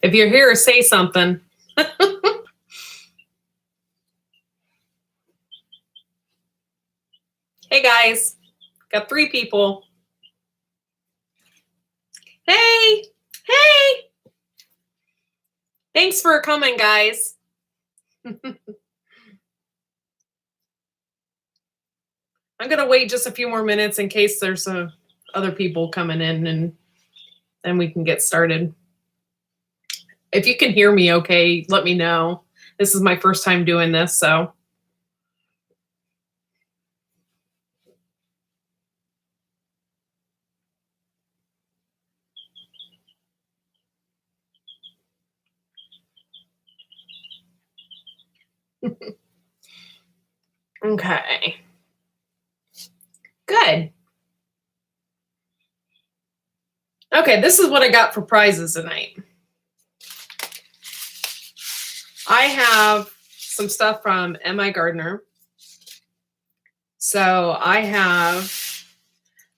If you're here, say something. Hey guys, got 3 people. Hey, hey. Thanks for coming, guys. I'm going to wait just a few more minutes in case there's some other people coming in, and then we can get started. If you can hear me okay, let me know. This is my first time doing this, so. Okay. Good. Okay, this is what I got for prizes tonight. I have some stuff from M.I. Gardner. So I have,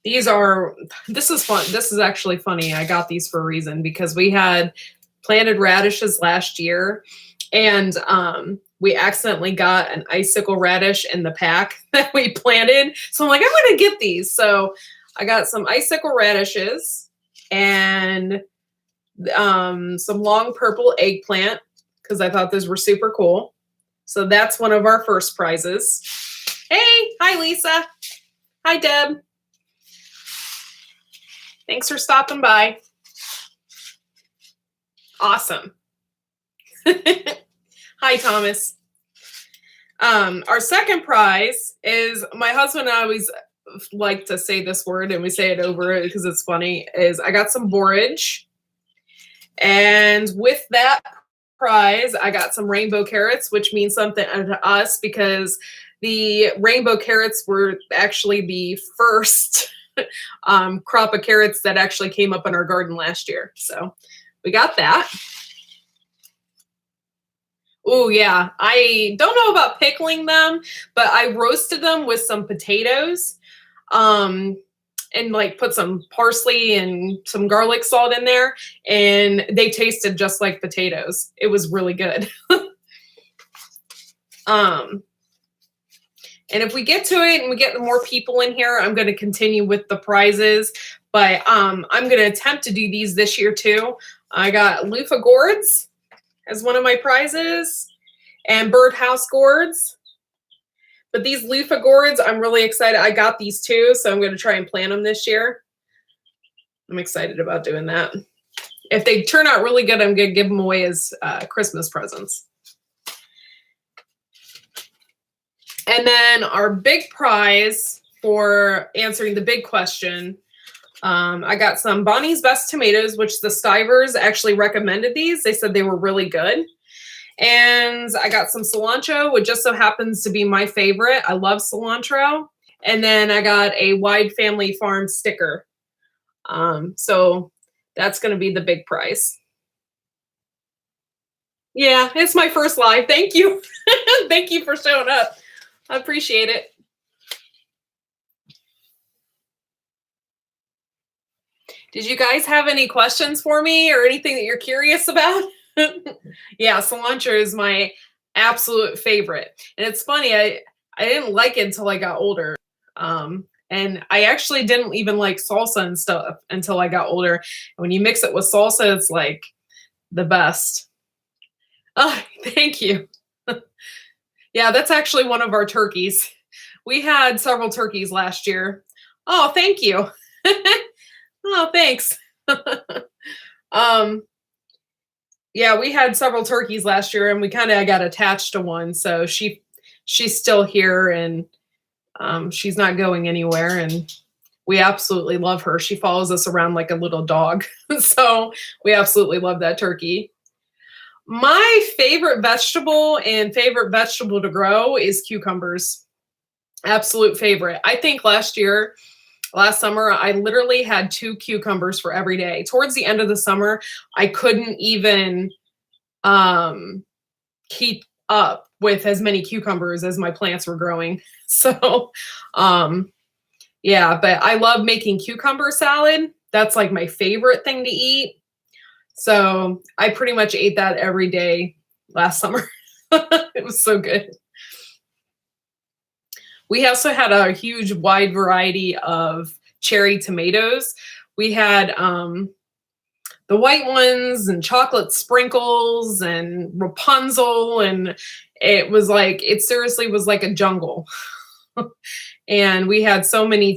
this is fun. This is actually funny. I got these for a reason because we had planted radishes last year, and we accidentally got an icicle radish in the pack that we planted. So I'm like, I'm going to get these. So I got some icicle radishes and some long purple eggplant because I thought those were super cool. So that's one of our first prizes. Hey, hi, Lisa. Hi, Deb. Thanks for stopping by. Awesome. Hi, Thomas. Our second prize is, my husband and I always like to say this word and we say it over because it's funny, is I got some borage. And with that prize, I got some rainbow carrots, which means something to us because the rainbow carrots were actually the first crop of carrots that actually came up in our garden last year. So we got that. Oh, yeah. I don't know about pickling them, but I roasted them with some potatoes and like put some parsley and some garlic salt in there, and they tasted just like potatoes. It was really good. And if we get to it and we get more people in here, I'm going to continue with the prizes, but I'm going to attempt to do these this year too. I got loofah gourds as one of my prizes and birdhouse gourds. But these loofah gourds, I'm really excited. I got these too, so I'm going to try and plant them this year. I'm excited about doing that. If they turn out really good, I'm going to give them away as Christmas presents. And then our big prize for answering the big question, I got some Bonnie's Best tomatoes, which the Stivers actually recommended these. They said they were really good. And I got some cilantro, which just so happens to be my favorite. I love cilantro. And then I got a Wide Family Farm sticker. So that's going to be the big prize. Yeah, it's my first live. Thank you. Thank you for showing up. I appreciate it. Did you guys have any questions for me or anything that you're curious about? Yeah, cilantro is my absolute favorite. And it's funny, I didn't like it until I got older. And I actually didn't even like salsa and stuff until I got older. And when you mix it with salsa, it's like the best. Oh, thank you. Yeah, that's actually one of our turkeys. We had several turkeys last year. Oh, thank you. Oh, thanks. Yeah, we had several turkeys last year, and we kind of got attached to one. So she's still here, and she's not going anywhere. And we absolutely love her. She follows us around like a little dog. So we absolutely love that turkey. My favorite vegetable and favorite vegetable to grow is cucumbers. Absolute favorite. I think last summer, I literally had 2 cucumbers for every day. Towards the end of the summer, I couldn't even keep up with as many cucumbers as my plants were growing. So, yeah, but I love making cucumber salad. That's like my favorite thing to eat. So I pretty much ate that every day last summer. It was so good. We also had a huge wide variety of cherry tomatoes. We had the white ones and chocolate sprinkles and Rapunzel, and it seriously was like a jungle. And we had so many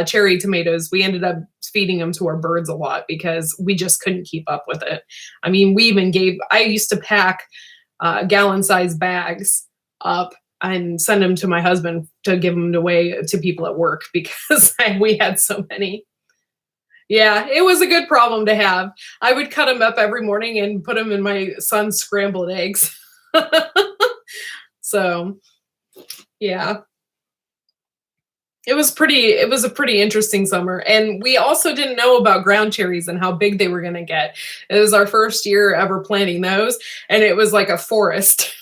cherry tomatoes. We ended up feeding them to our birds a lot because we just couldn't keep up with it. I mean, I used to pack gallon-sized bags up and send them to my husband to give them away to people at work because we had so many. Yeah, it was a good problem to have. I would cut them up every morning and put them in my son's scrambled eggs. So, yeah. It was a pretty interesting summer. And we also didn't know about ground cherries and how big they were going to get. It was our first year ever planting those, and it was like a forest.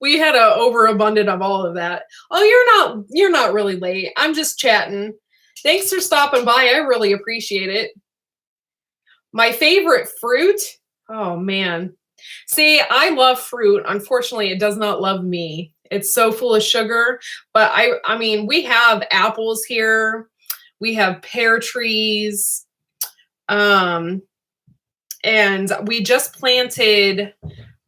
We had an overabundance of all of that. Oh, you're not really late. I'm just chatting. Thanks for stopping by. I really appreciate it. My favorite fruit? Oh man. See, I love fruit. Unfortunately, it does not love me. It's so full of sugar, but I mean, we have apples here. We have pear trees. And we just planted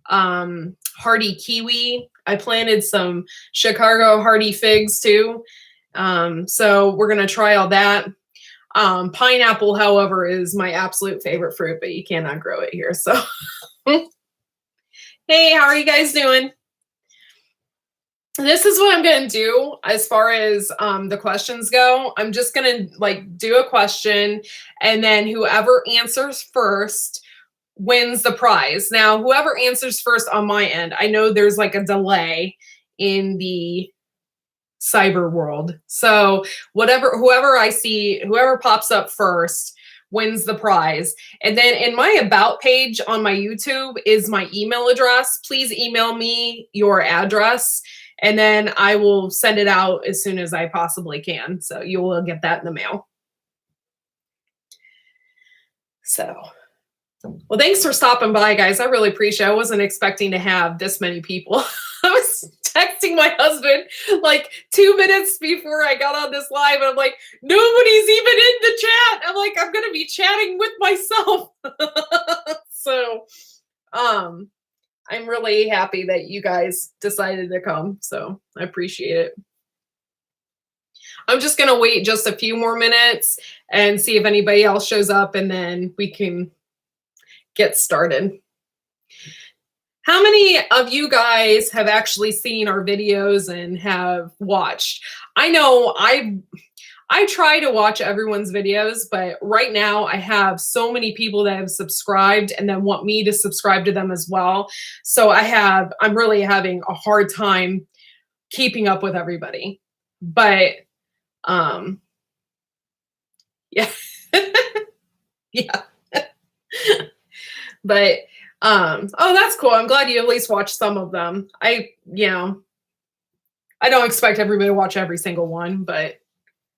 hardy kiwi. I planted some Chicago hardy figs too. So we're going to try all that. Pineapple, however, is my absolute favorite fruit, but you cannot grow it here. So, hey, how are you guys doing? This is what I'm going to do as far as the questions go. I'm just going to do a question, and then whoever answers first wins the prize. Now, whoever answers first on my end, I know there's like a delay in the cyber world. So whoever pops up first wins the prize. And then in my about page on my YouTube is my email address. Please email me your address, and then I will send it out as soon as I possibly can. So you will get that in the mail. So, well, thanks for stopping by, guys. I really appreciate it. I wasn't expecting to have this many people. I was texting my husband like 2 minutes before I got on this live, and I'm like, nobody's even in the chat. I'm like, I'm going to be chatting with myself. So, I'm really happy that you guys decided to come. So I appreciate it. I'm just going to wait just a few more minutes and see if anybody else shows up, and then we can get started. How many of you guys have actually seen our videos and have watched? I know I try to watch everyone's videos, but right now I have so many people that have subscribed and then want me to subscribe to them as well. So I'm really having a hard time keeping up with everybody. But yeah. Yeah. But oh, that's cool. I'm glad you at least watched some of them. I don't expect everybody to watch every single one, but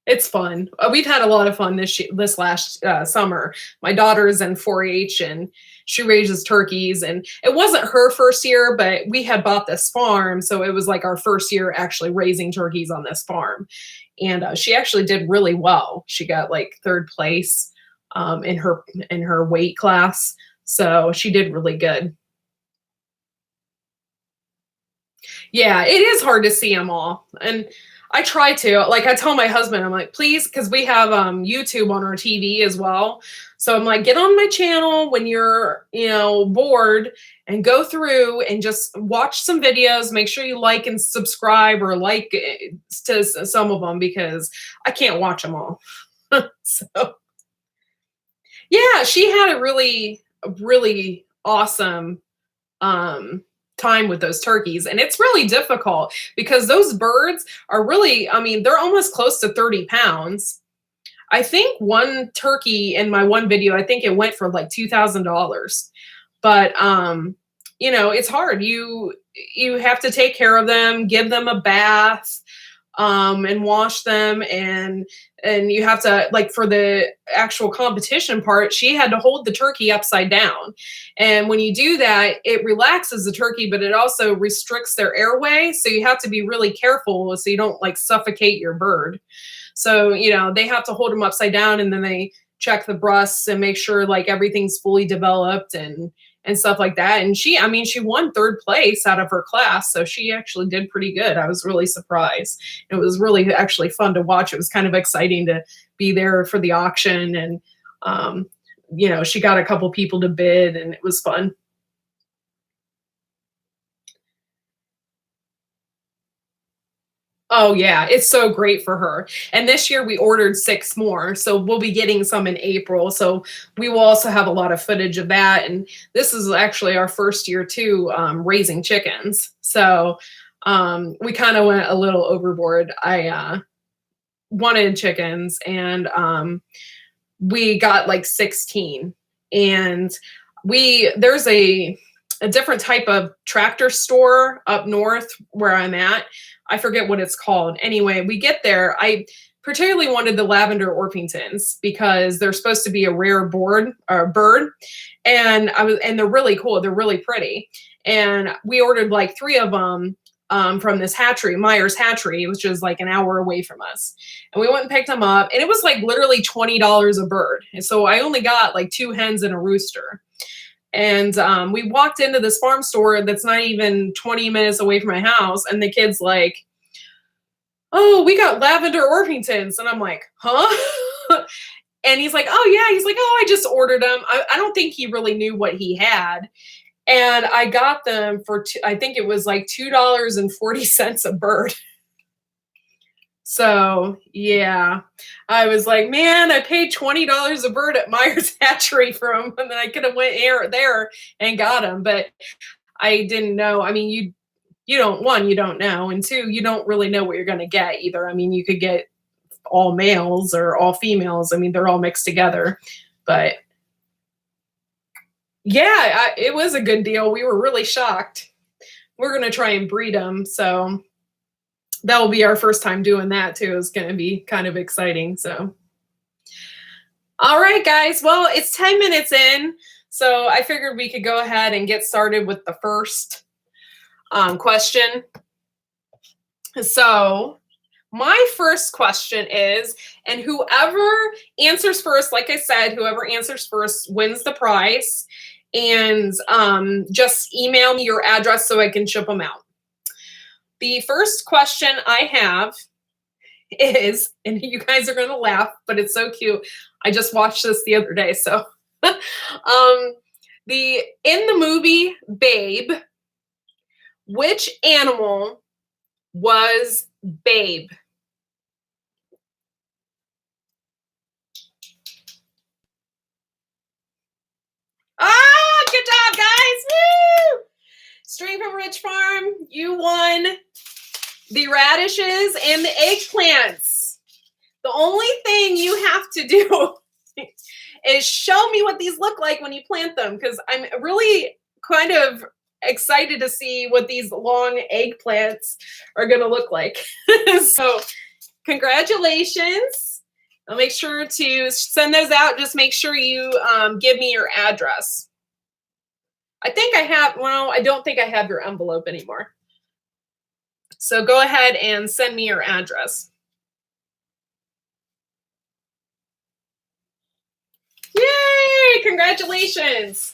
it's fun. We've had a lot of fun this last summer. My daughter's in 4-H and she raises turkeys, and it wasn't her first year, but we had bought this farm, so it was like our first year actually raising turkeys on this farm. And she actually did really well. She got like 3rd place in her weight class. So she did really good. Yeah, it is hard to see them all. And I try to, I tell my husband, I'm like, please, because we have YouTube on our TV as well. So I'm like, get on my channel when you're, bored, and go through and just watch some videos. Make sure you like and subscribe, or like to some of them, because I can't watch them all. So yeah, she had a really awesome time with those turkeys. And it's really difficult because those birds are really, they're almost close to 30 pounds. I think one turkey in my one video, I think it went for like $2,000. But it's hard. You have to take care of them, give them a bath, and wash them, and you have to, like, for the actual competition part, she had to hold the turkey upside down. And when you do that, it relaxes the turkey, but it also restricts their airway. So you have to be really careful so you don't like suffocate your bird. So, they have to hold them upside down, and then they check the breasts and make sure like everything's fully developed and stuff like that. And she won third place out of her class. So she actually did pretty good. I was really surprised. It was really actually fun to watch. It was kind of exciting to be there for the auction. And, she got a couple people to bid, and it was fun. Oh yeah, it's so great for her. And this year we ordered 6 more, so we'll be getting some in April. So we will also have a lot of footage of that. And this is actually our first year too, raising chickens. So we kind of went a little overboard. I wanted chickens, and we got like 16. And there's a different type of tractor store up north where I'm at. I forget what it's called. Anyway, we get there. I particularly wanted the lavender Orpingtons because they're supposed to be a rare bird, and they're really cool. They're really pretty. And we ordered like 3 of them from this hatchery, Myers Hatchery, which is like an hour away from us. And we went and picked them up, and it was like literally $20 a bird. And so I only got like 2 hens and a rooster. And we walked into this farm store that's not even 20 minutes away from my house. And the kid's like, "Oh, we got lavender Orpingtons." And I'm like, "Huh?" And he's like, "Oh, yeah." He's like, "Oh, I just ordered them." I don't think he really knew what he had. And I got them for, I think it was like $2.40 a bird. So yeah, I was like, man, I paid $20 a bird at Myers Hatchery for them, and then I could have went there and got them, but I didn't know. I mean, you don't, one, you don't know, and two, you don't really know what you're going to get either. I mean, you could get all males or all females. I mean, they're all mixed together, but yeah, it was a good deal. We were really shocked. We're going to try and breed them, so that will be our first time doing that too. It's going to be kind of exciting. So, all right, guys. Well, it's 10 minutes in, so I figured we could go ahead and get started with the first question. So, my first question is, and whoever answers first, like I said, whoever answers first wins the prize. And just email me your address so I can ship them out. The first question I have is, and you guys are going to laugh, but it's so cute. I just watched this the other day. So in the movie Babe, which animal was Babe? Ah, good job, guys. Woo! Straight from Rich Farm, you won the radishes and the eggplants. The only thing you have to do is show me what these look like when you plant them, because I'm really kind of excited to see what these long eggplants are going to look like. So congratulations. I'll make sure to send those out. Just make sure you give me your address. I think I have, well, I don't think I have your envelope anymore. So go ahead and send me your address. Yay! Congratulations.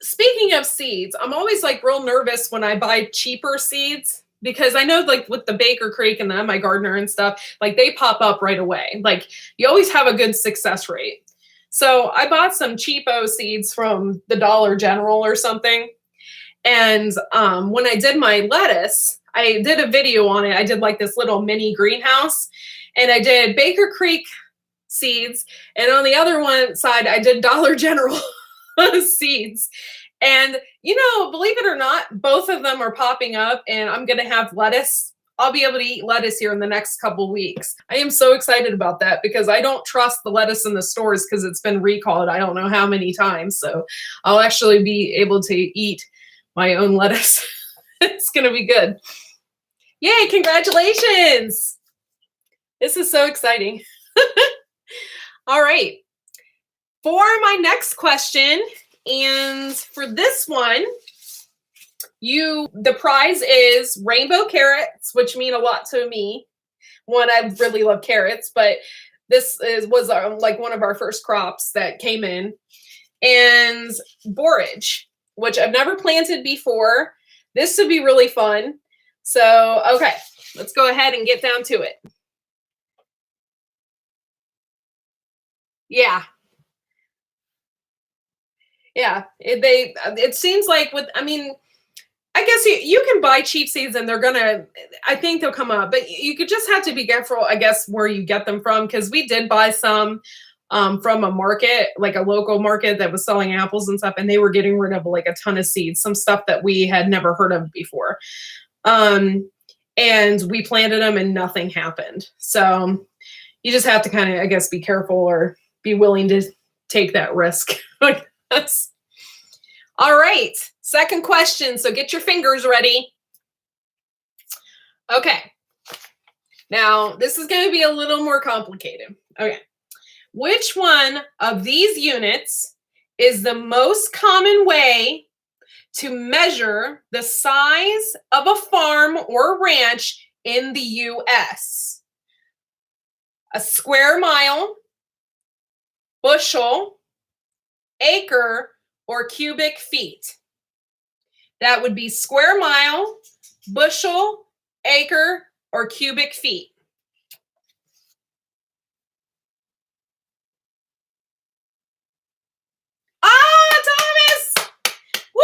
Speaking of seeds, I'm always like real nervous when I buy cheaper seeds, because I know like with the Baker Creek and the My Gardener and stuff, like they pop up right away. Like you always have a good success rate. So I bought some cheapo seeds from the Dollar General or something. And when I did my lettuce, I did a video on it. I did like this little mini greenhouse, and I did Baker Creek seeds. And on the other one side, I did Dollar General seeds. And, believe it or not, both of them are popping up, and I'm going to have lettuce. I'll be able to eat lettuce here in the next couple weeks. I am so excited about that because I don't trust the lettuce in the stores because it's been recalled I don't know how many times. So I'll actually be able to eat my own lettuce. It's going to be good. Yay, congratulations. This is so exciting. All right. For my next question, and for this one, the prize is rainbow carrots, which mean a lot to me. One, I really love carrots, but was like one of our first crops that came in, and borage, which I've never planted before. This would be really fun. So, okay, let's go ahead and get down to it. Yeah. Yeah. It seems like I guess you can buy cheap seeds and I think they'll come up, but you could just have to be careful, I guess, where you get them from. Cause we did buy some from a market, like a local market that was selling apples and stuff. And they were getting rid of like a ton of seeds, some stuff that we had never heard of before. And we planted them and nothing happened. So you just have to kind of, I guess, be careful or be willing to take that risk. All right, second question. So get your fingers ready. Okay. Now, this is going to be a little more complicated. Okay. Which one of these units is the most common way to measure the size of a farm or ranch in the US? A square mile, bushel, acre, or cubic feet? That would be square mile, bushel, acre, or cubic feet. Thomas! Woo!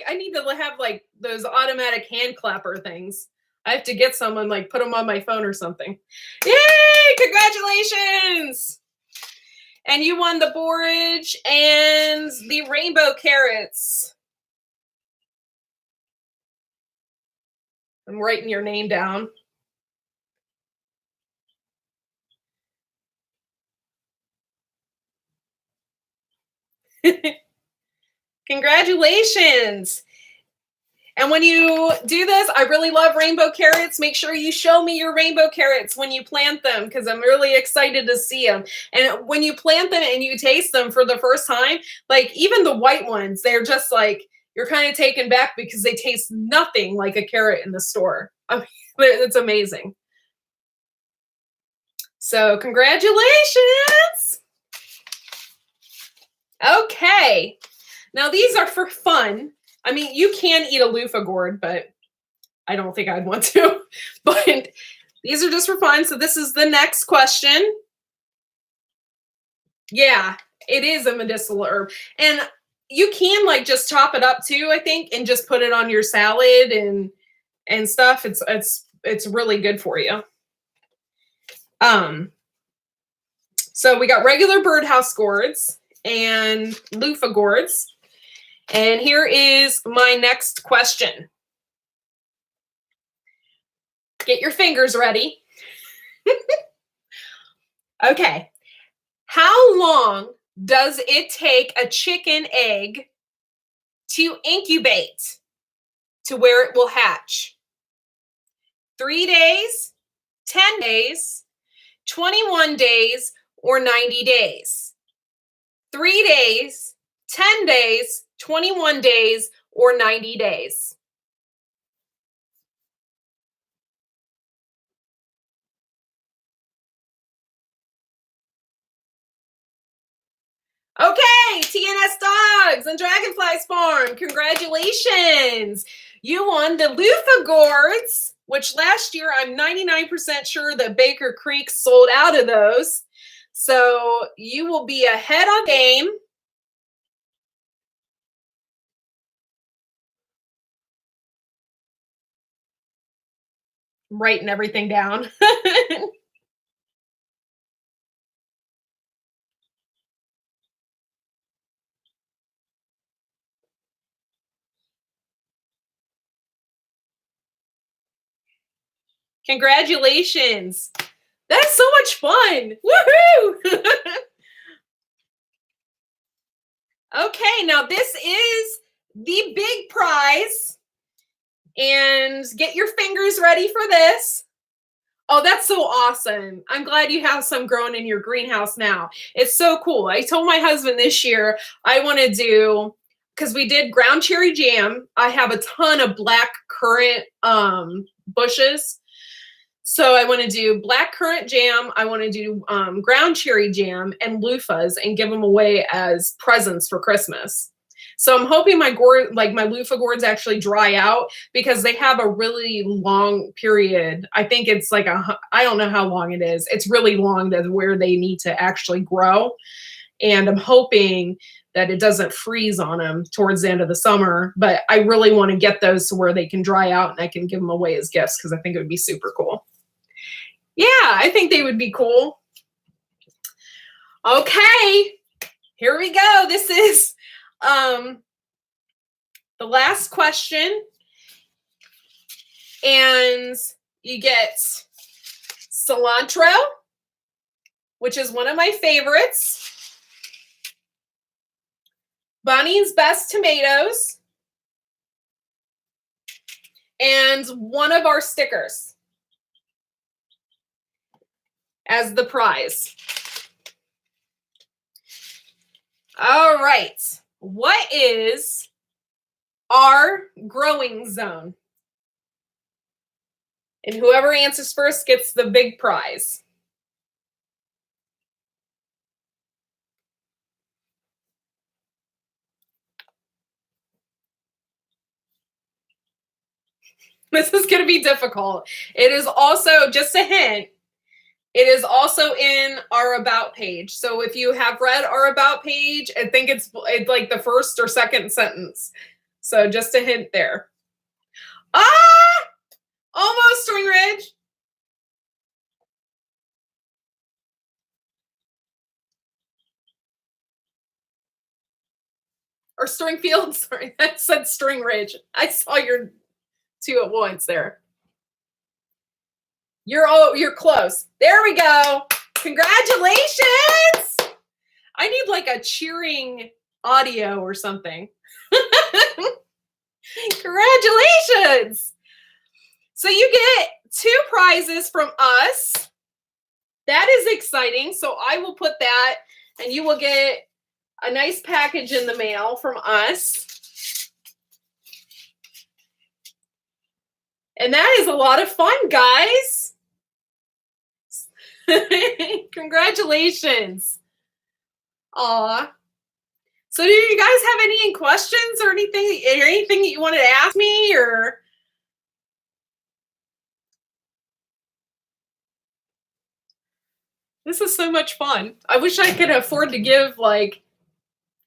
I need to have like those automatic hand clapper things. I have to get some and like put them on my phone or something. Yay! Congratulations! And you won the borage and the rainbow carrots. I'm writing your name down. Congratulations. And when you do this, I really love rainbow carrots. Make sure you show me your rainbow carrots when you plant them, because I'm really excited to see them. And when you plant them and you taste them for the first time, like even the white ones, they're just like, you're kind of taken back because they taste nothing like a carrot in the store. I mean, it's amazing. So congratulations. Okay. Now these are for fun. I mean, you can eat a loofah gourd, but I don't think I'd want to. But these are just for fun. So this is the next question. Yeah, it is a medicinal herb. And you can like just chop it up too, I think, and just put it on your salad and stuff. It's really good for you. So we got regular birdhouse gourds and loofah gourds. And here is my next question. Get your fingers ready. Okay. How long does it take a chicken egg to incubate to where it will hatch? 3 days, 10 days, 21 days, or 90 days? 3 days, 10 days, 21 days, or 90 days? Okay, TNS Dogs and Dragonflies Farm, congratulations. You won the loofah gourds, which last year I'm 99% sure that Baker Creek sold out of those. So you will be ahead on game. I'm writing everything down. Congratulations. That's so much fun. Woohoo! Okay, now this is the big prize. And get your fingers ready for this. Oh, that's so awesome. I'm glad you have some growing in your greenhouse now. It's so cool. I told my husband this year I want to do, because we did ground cherry jam. I have a ton of black currant bushes. So I want to do black currant jam. I want to do ground cherry jam and loofahs and give them away as presents for Christmas. So I'm hoping my gourd, like my loofah gourds, actually dry out because they have a really long period. I think it's like I don't know how long it is. It's really long to where they need to actually grow. And I'm hoping that it doesn't freeze on them towards the end of the summer. But I really want to get those to where they can dry out and I can give them away as gifts because I think it would be super cool. Yeah, I think they would be cool. Okay, here we go. This is the last question. And you get cilantro, which is one of my favorites. Bunny's Best Tomatoes. And one of our stickers as the prize. All right. What is our growing zone? And whoever answers first gets the big prize. This is going to be difficult. It is also, just a hint, it is also in our About page. So if you have read our About page, I think it's like the first or second sentence. So just a hint there. Ah! Almost, String Ridge. Or Stringfield, sorry. I said String Ridge. I saw your two at once there. You're close. There we go. Congratulations. I need like a cheering audio or something. Congratulations. So you get 2 prizes from us. That is exciting. So I will put that and you will get a nice package in the mail from us. And that is a lot of fun, guys. Congratulations. Aw. So do you guys have any questions or anything that you wanted to ask me or? This is so much fun. I wish I could afford to give like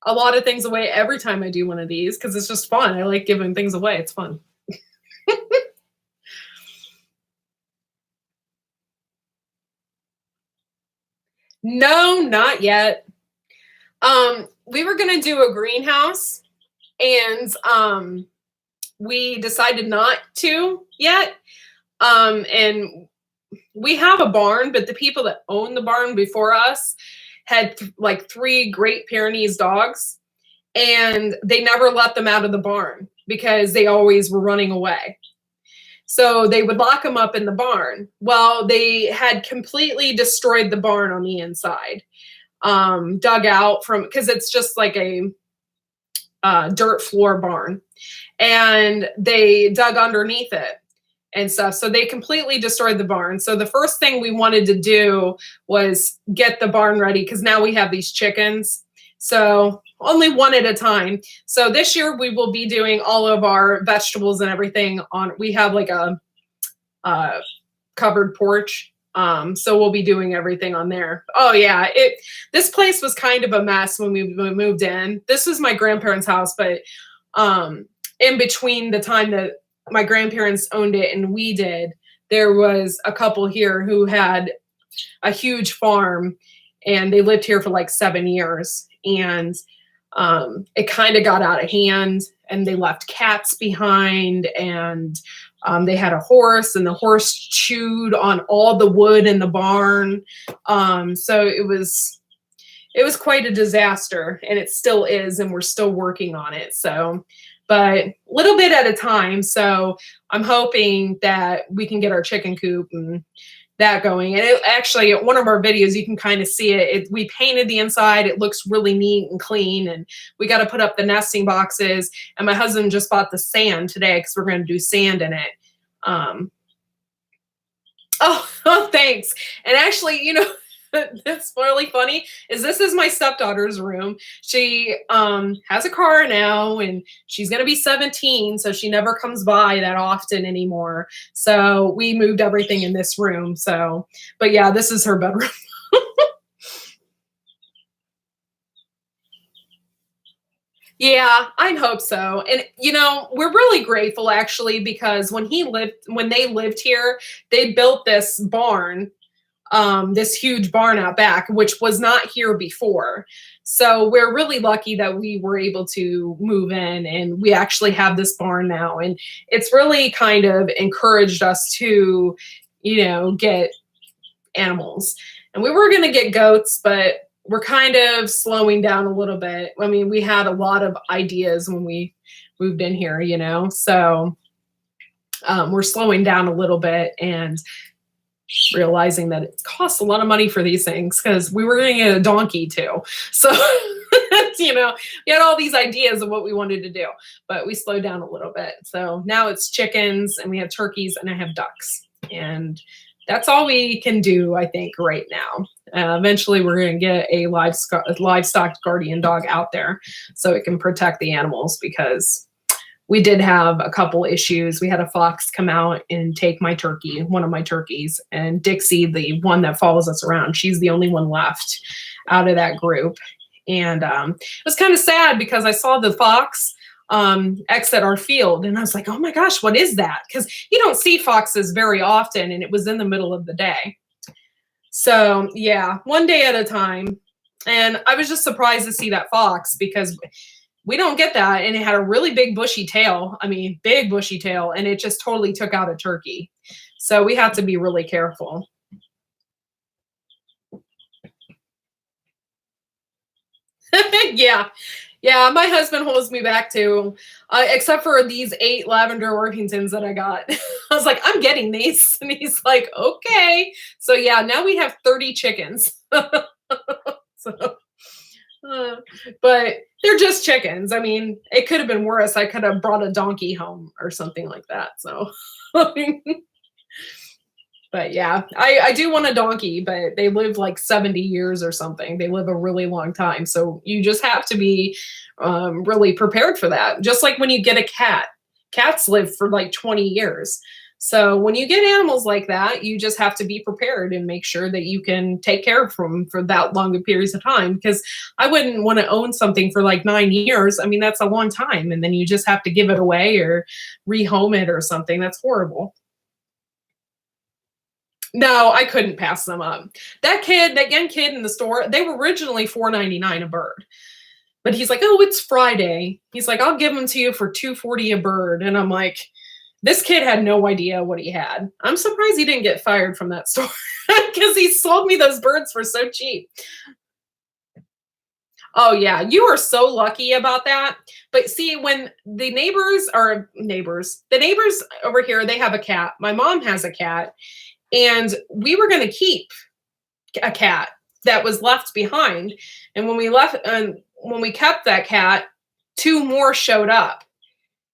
a lot of things away every time I do one of these because it's just fun. I like giving things away. It's fun. No, not yet. We were gonna do a greenhouse and we decided not to yet. And we have a barn, but the people that own the barn before us had like 3 Great Pyrenees dogs, and they never let them out of the barn because they always were running away. So they would lock them up in the barn. Well, they had completely destroyed the barn on the inside, dug out from, because it's just like a dirt floor barn, and they dug underneath it and stuff. So they completely destroyed the barn. So the first thing we wanted to do was get the barn ready because now we have these chickens. So only one at a time. So this year we will be doing all of our vegetables and everything on, we have like a covered porch. So we'll be doing everything on there. Oh yeah. This place was kind of a mess when we moved in. This was my grandparents' house, but in between the time that my grandparents owned it and we did, there was a couple here who had a huge farm and they lived here for like 7 years. And it kind of got out of hand and they left cats behind, and they had a horse and the horse chewed on all the wood in the barn. So it was quite a disaster, and it still is, and we're still working on it. So but a little bit at a time. So I'm hoping that we can get our chicken coop and that going. And it, actually, one of our videos, you can kind of see it. We painted the inside. It looks really neat and clean. And we got to put up the nesting boxes. And my husband just bought the sand today because we're going to do sand in it. Oh, thanks. And actually, that's really funny is this is my stepdaughter's room. She has a car now and she's going to be 17. So she never comes by that often anymore. So we moved everything in this room. So, but yeah, this is her bedroom. Yeah, I hope so. And we're really grateful actually because when they lived here, they built this barn, this huge barn out back, which was not here before. So we're really lucky that we were able to move in and we actually have this barn now. And it's really kind of encouraged us to, get animals. And we were going to get goats, but we're kind of slowing down a little bit. I mean, we had a lot of ideas when we moved in here, so we're slowing down a little bit and realizing that it costs a lot of money for these things because we were going to get a donkey too. So, we had all these ideas of what we wanted to do, but we slowed down a little bit. So now it's chickens and we have turkeys and I have ducks. And that's all we can do, I think, right now. Eventually, we're going to get a livestock guardian dog out there so it can protect the animals because we did have a couple issues. We had a fox come out and take one of my turkeys, and Dixie, the one that follows us around, she's the only one left out of that group. And it was kind of sad because I saw the fox exit our field and I was like, oh my gosh, what is that? Because you don't see foxes very often and it was in the middle of the day. So yeah, one day at a time. And I was just surprised to see that fox because we don't get that. And it had a really big bushy tail. I mean, big bushy tail. And it just totally took out a turkey. So we have to be really careful. Yeah. Yeah, my husband holds me back too, except for these 8 lavender Orpingtons that I got. I was like, I'm getting these. And he's like, okay. So yeah, now we have 30 chickens. So, but they're just chickens. I mean, it could have been worse. I could have brought a donkey home or something like that. So, but yeah, I do want a donkey, but they live like 70 years or something. They live a really long time. So you just have to be really prepared for that. Just like when you get a cat, cats live for like 20 years. So when you get animals like that, you just have to be prepared and make sure that you can take care of them for that long of periods of time. Because I wouldn't want to own something for like 9 years. I mean, that's a long time. And then you just have to give it away or rehome it or something. That's horrible. No, I couldn't pass them up. That young kid in the store, they were originally $4.99 a bird. But he's like, "Oh, it's Friday." He's like, "I'll give them to you for $2.40 a bird." And I'm like, this kid had no idea what he had. I'm surprised he didn't get fired from that store because he sold me those birds for so cheap. Oh yeah, you are so lucky about that. But see, when the neighbors over here, they have a cat. My mom has a cat. And we were going to keep a cat that was left behind. And when we kept that cat, 2 more showed up.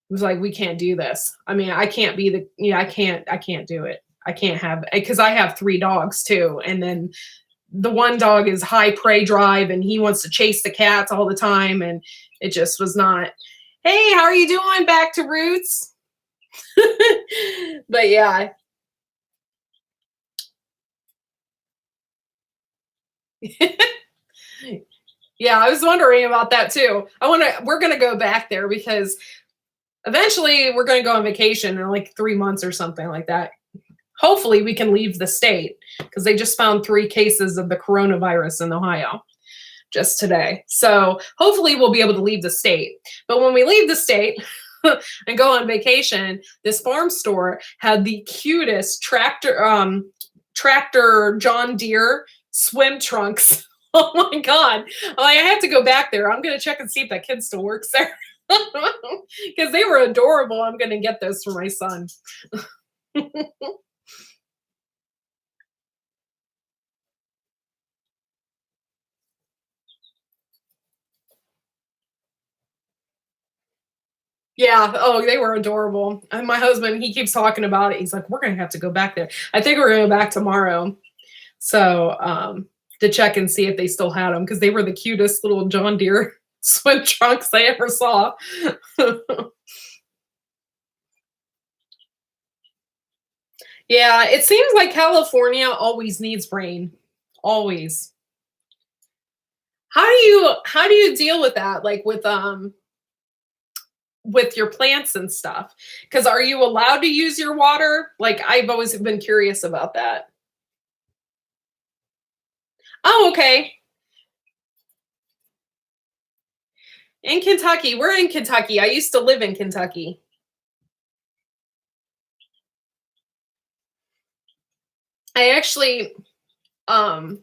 It was like, we can't do this. I mean, I can't I can't do it. I can't have, because I have 3 dogs too. And then the one dog is high prey drive and he wants to chase the cats all the time. And it just was not, hey, how are you doing? Back to roots. But yeah. Yeah, I was wondering about that too. We're going to go back there because eventually we're going to go on vacation in like 3 months or something like that. Hopefully we can leave the state because they just found 3 cases of the coronavirus in Ohio just today. So hopefully we'll be able to leave the state. But when we leave the state and go on vacation, this farm store had the cutest tractor John Deere swim trunks. Oh my God. I have to go back there. I'm going to check and see if that kid still works there. Because they were adorable. I'm going to get those for my son. Yeah. Oh, they were adorable. And my husband, he keeps talking about it. He's like, we're going to have to go back there. I think we're going to go back tomorrow. So, to check and see if they still had them because they were the cutest little John Deere swim trunks I ever saw. Yeah, it seems like California always needs rain. Always. How do you deal with that? Like with your plants and stuff? Because are you allowed to use your water? Like I've always been curious about that. Oh, okay. In Kentucky. We're in Kentucky. I used to live in Kentucky. I actually um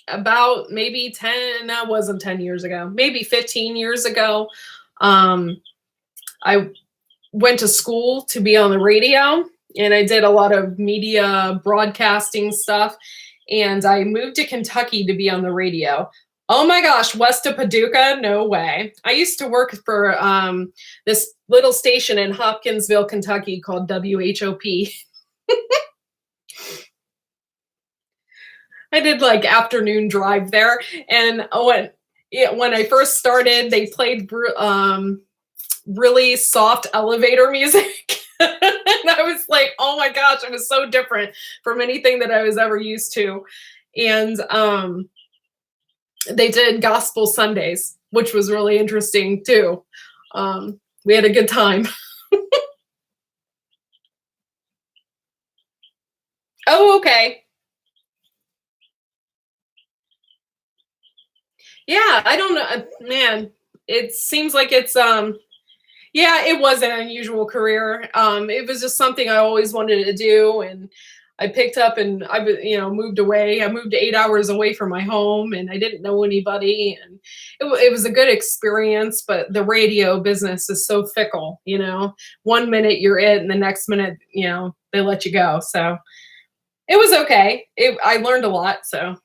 about maybe 10, that wasn't 10 years ago, maybe 15 years ago. Um I went to school to be on the radio and I did a lot of media broadcasting stuff. And I moved to Kentucky to be on the radio. Oh my gosh, west of Paducah? No way. I used to work for this little station in Hopkinsville, Kentucky called WHOP. I did like afternoon drive there. And when I first started, they played really soft elevator music. And I was like, oh my gosh, it was so different from anything that I was ever used to. And they did gospel Sundays, which was really interesting too. We had a good time. Oh, okay. Yeah, I don't know. Man, it seems like it's yeah, it was an unusual career. It was just something I always wanted to do, and I picked up and moved away. I moved 8 hours away from my home, and I didn't know anybody, and it was a good experience. But the radio business is so fickle. One minute you're it, and the next minute, they let you go. So it was okay. I learned a lot. So.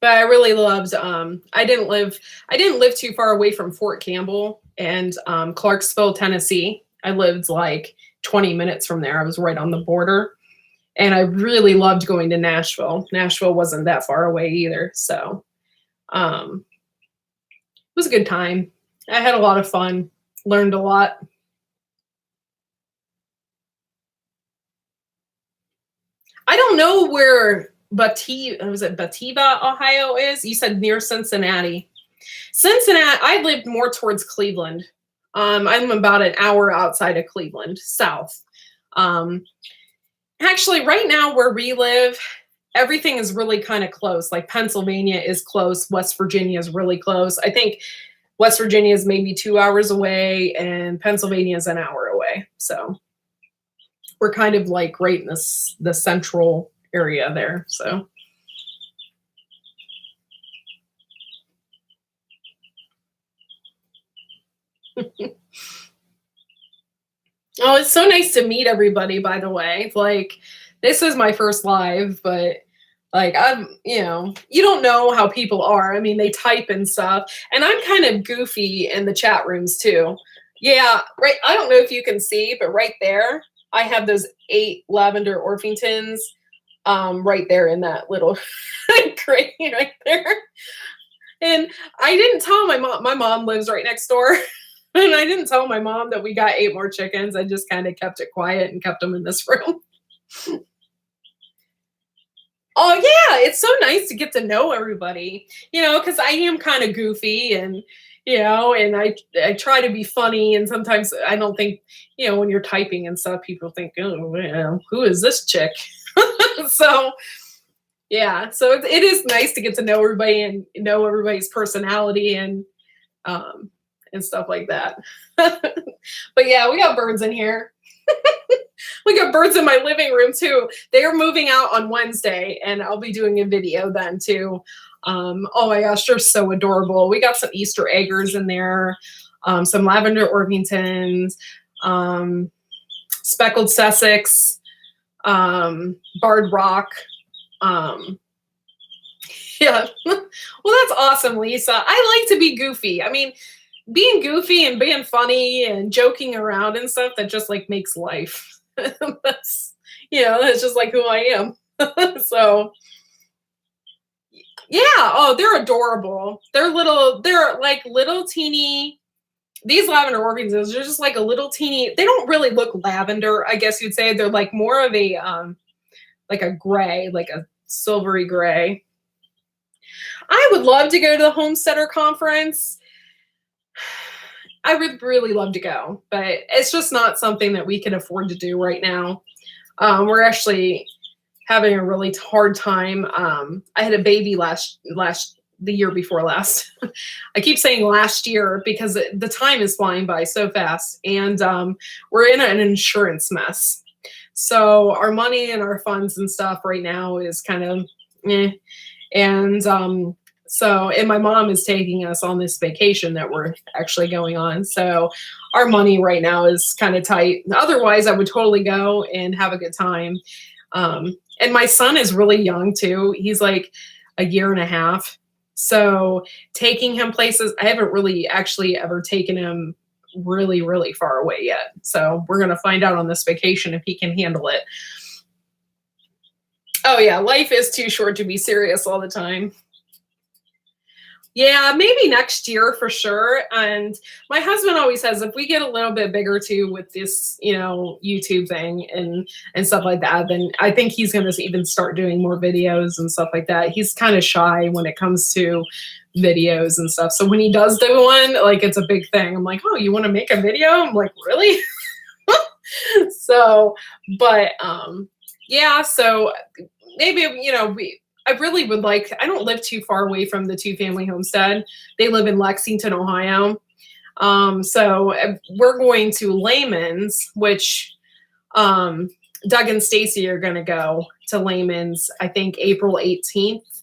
But I really loved I didn't live too far away from Fort Campbell and Clarksville, Tennessee. I lived like 20 minutes from there. I was right on the border. And I really loved going to Nashville. Nashville wasn't that far away either. So it was a good time. I had a lot of fun, learned a lot. I don't know where Batavia, Ohio is. You said near Cincinnati. Cincinnati, I lived more towards Cleveland. I'm about an hour outside of Cleveland, south. Um, Actually, right now where we live, everything is really kind of close. Like Pennsylvania is close, West Virginia is really close. I think West Virginia is maybe 2 hours away, and Pennsylvania is an hour away. So we're kind of like right in the central area there. So. Oh, it's so nice to meet everybody, by the way. Like, this is my first live, but like, you don't know how people are. I mean, they type and stuff, and I'm kind of goofy in the chat rooms too. Yeah, right. I don't know if you can see, but right there, I have those 8 lavender Orpingtons right there in that little crate right there. And I didn't tell my mom. My mom lives right next door. And I didn't tell my mom that we got 8 more chickens. I just kind of kept it quiet and kept them in this room. Oh yeah, it's so nice to get to know everybody, because I am kind of goofy and I try to be funny, and sometimes I don't think, when you're typing and stuff, people think, oh, who is this chick? So yeah, so it is nice to get to know everybody and know everybody's personality and stuff like that. But yeah, we got birds in here. We got birds in my living room too. They are moving out on Wednesday, and I'll be doing a video then too. Oh my gosh, they're so adorable. We got some Easter eggers in there, some lavender Orpingtons, speckled Sussex, barred rock. Yeah. Well, that's awesome, Lisa. I like to be goofy. I mean, being goofy and being funny and joking around and stuff, that just like makes life. That's, that's just like who I am. So yeah. Oh, they're adorable. They're like little teeny, these lavender orchids, they're just like a little teeny, they don't really look lavender, I guess you'd say. They're like more of a like a gray, like a silvery gray. I would love to go to the Homesteader Conference. I would really love to go, but it's just not something that we can afford to do right now. We're actually having a really hard time. I had a baby the year before last. I keep saying last year because the time is flying by so fast, and we're in an insurance mess. So our money and our funds and stuff right now is kind of eh. And and my mom is taking us on this vacation that we're actually going on. So our money right now is kind of tight. Otherwise, I would totally go and have a good time. And my son is really young too. He's like a year and a half. So taking him places, I haven't really actually ever taken him really, really far away yet. So we're going to find out on this vacation if he can handle it. Oh yeah, life is too short to be serious all the time. Yeah, maybe next year for sure. And my husband always says if we get a little bit bigger too with this, YouTube thing and stuff like that, then I think he's going to even start doing more videos and stuff like that. He's kind of shy when it comes to videos and stuff. So when he does do one, like it's a big thing. I'm like, oh, you want to make a video? I'm like, really? So, but yeah, so maybe, I really would like, I don't live too far away from the two family homestead. They live in Lexington, Ohio. So we're going to Layman's, which Doug and Stacy are going to go to Layman's, I think April 18th.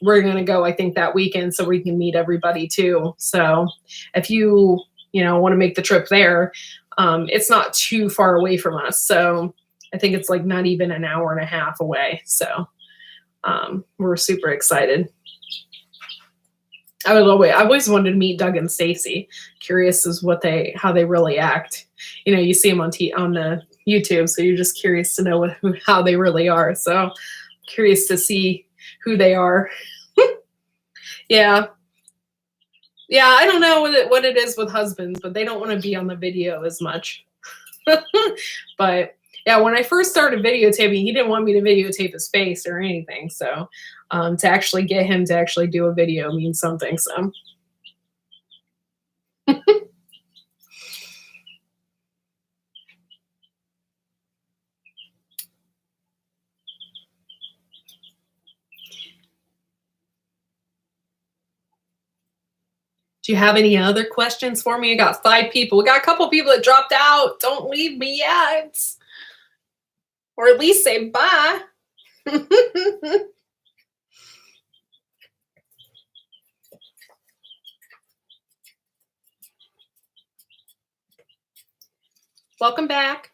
We're going to go, I think, that weekend so we can meet everybody too. So if you, want to make the trip there, it's not too far away from us. So I think it's like not even an hour and a half away. So we're super excited. I always wanted to meet Doug and Stacy. Curious as how they really act. You see them on the YouTube, so you're just curious to know how they really are. So curious to see who they are. Yeah. Yeah, I don't know what it is with husbands, but they don't want to be on the video as much. But yeah, when I first started videotaping, he didn't want me to videotape his face or anything. So to actually get him to actually do a video means something. So do you have any other questions for me? I got 5 people. We got a couple people that dropped out. Don't leave me yet. Or at least say bye. Welcome back.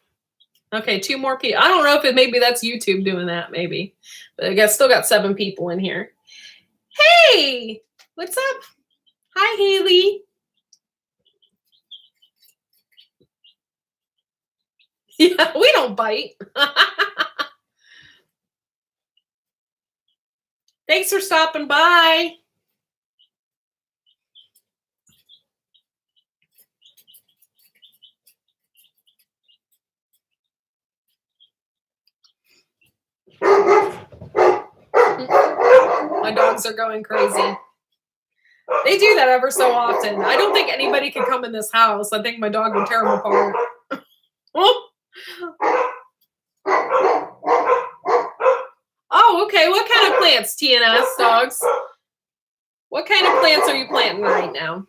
Okay, 2 more people. I don't know if maybe that's YouTube doing that, maybe. But I guess still got 7 people in here. Hey, what's up? Hi, Haley. Yeah, we don't bite. Thanks for stopping by. My dogs are going crazy. They do that ever so often. I don't think anybody could come in this house. I think my dog would tear them apart. Oh, okay. What kind of plants, TNS dogs? What kind of plants are you planting right now?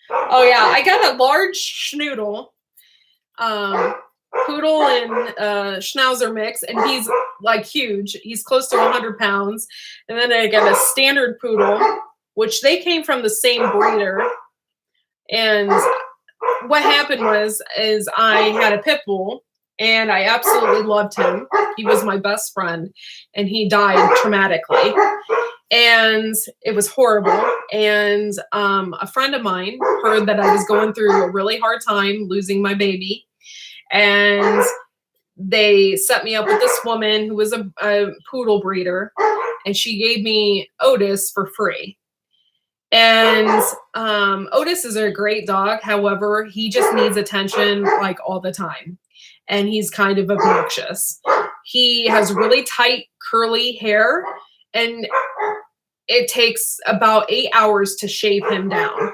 Oh, yeah. I got a large schnoodle um, Poodle and Schnauzer mix, and he's like huge. He's close to 100 pounds. And then I got a standard Poodle, which they came from the same breeder. And what happened is I had a pit bull, and I absolutely loved him. He was my best friend, and he died traumatically. And it was horrible. And a friend of mine heard that I was going through a really hard time losing my baby. And they set me up with this woman who was a poodle breeder, and she gave me Otis for free. And Otis is a great dog. However, he just needs attention like all the time. And he's kind of obnoxious. He has really tight, curly hair, and it takes about 8 hours to shave him down.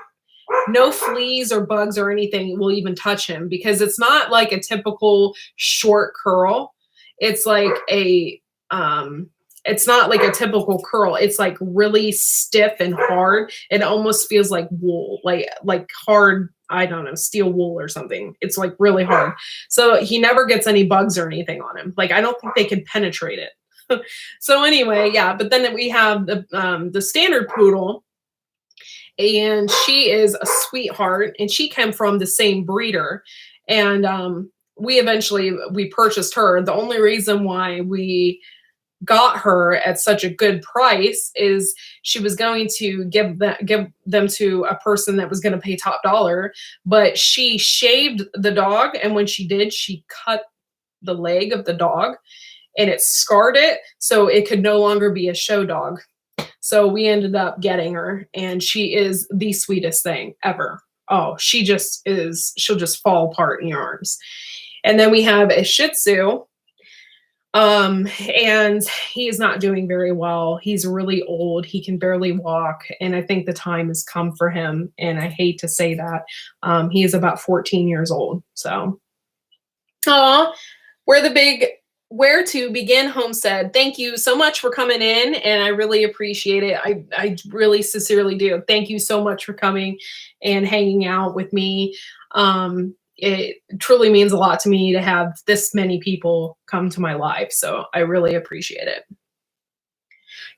No fleas or bugs or anything will even touch him, because it's not like a typical short curl. It's like it's not like a typical curl. It's like really stiff and hard. It almost feels like wool, like hard, I don't know, steel wool or something. It's like really hard. So he never gets any bugs or anything on him. Like, I don't think they can penetrate it. So anyway, yeah, but then we have the standard poodle, and she is a sweetheart, and she came from the same breeder. And we purchased her. The only reason why we got her at such a good price is she was going to give them to a person that was going to pay top dollar, but she shaved the dog, and when she did, she cut the leg of the dog, and it scarred it, so it could no longer be a show dog. So we ended up getting her, and she is the sweetest thing ever. Oh, she'll just fall apart in your arms. And then we have a Shih Tzu, and he is not doing very well. He's really old. He can barely walk, and I think the time has come for him, and I hate to say that. He is about 14 years old. So, we're the big Where to Begin Homestead. Thank you so much for coming in, and I really appreciate it. I really sincerely do. Thank you so much for coming and hanging out with me. It truly means a lot to me to have this many people come to my live, so I really appreciate it.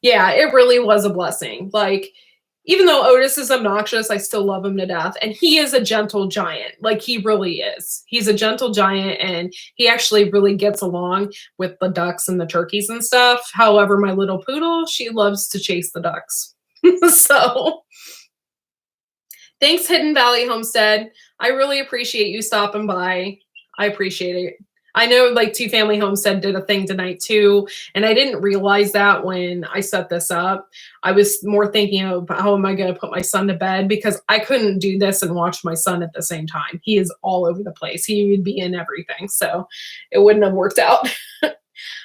Yeah, it really was a blessing. Like, even though Otis is obnoxious, I still love him to death. And he is a gentle giant. Like, he really is. He's a gentle giant, and he actually really gets along with the ducks and the turkeys and stuff. However, my little poodle, she loves to chase the ducks. So, thanks, Hidden Valley Homestead. I really appreciate you stopping by. I appreciate it. I know, like, Two Family Homestead did a thing tonight too, and I didn't realize that when I set this up. I was more thinking of how am I going to put my son to bed, because I couldn't do this and watch my son at the same time. He is all over the place. He would be in everything, so it wouldn't have worked out.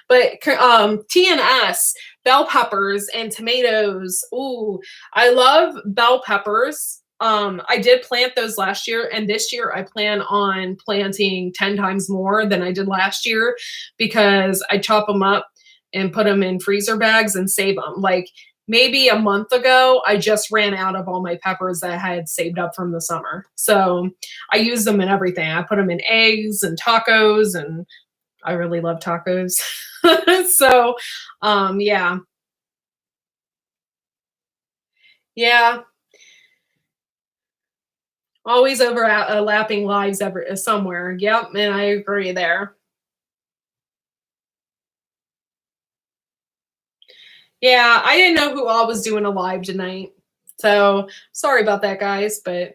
But TNS, bell peppers and tomatoes. Ooh, I love bell peppers. I did plant those last year, and this year I plan on planting 10 times more than I did last year, because I chop them up and put them in freezer bags and save them. Like, maybe a month ago, I just ran out of all my peppers that I had saved up from the summer. So I use them in everything. I put them in eggs and tacos, and I really love tacos. So, yeah. Yeah. Always overlapping lives somewhere. Yep, and I agree there. Yeah, I didn't know who all was doing a live tonight. So sorry about that, guys. But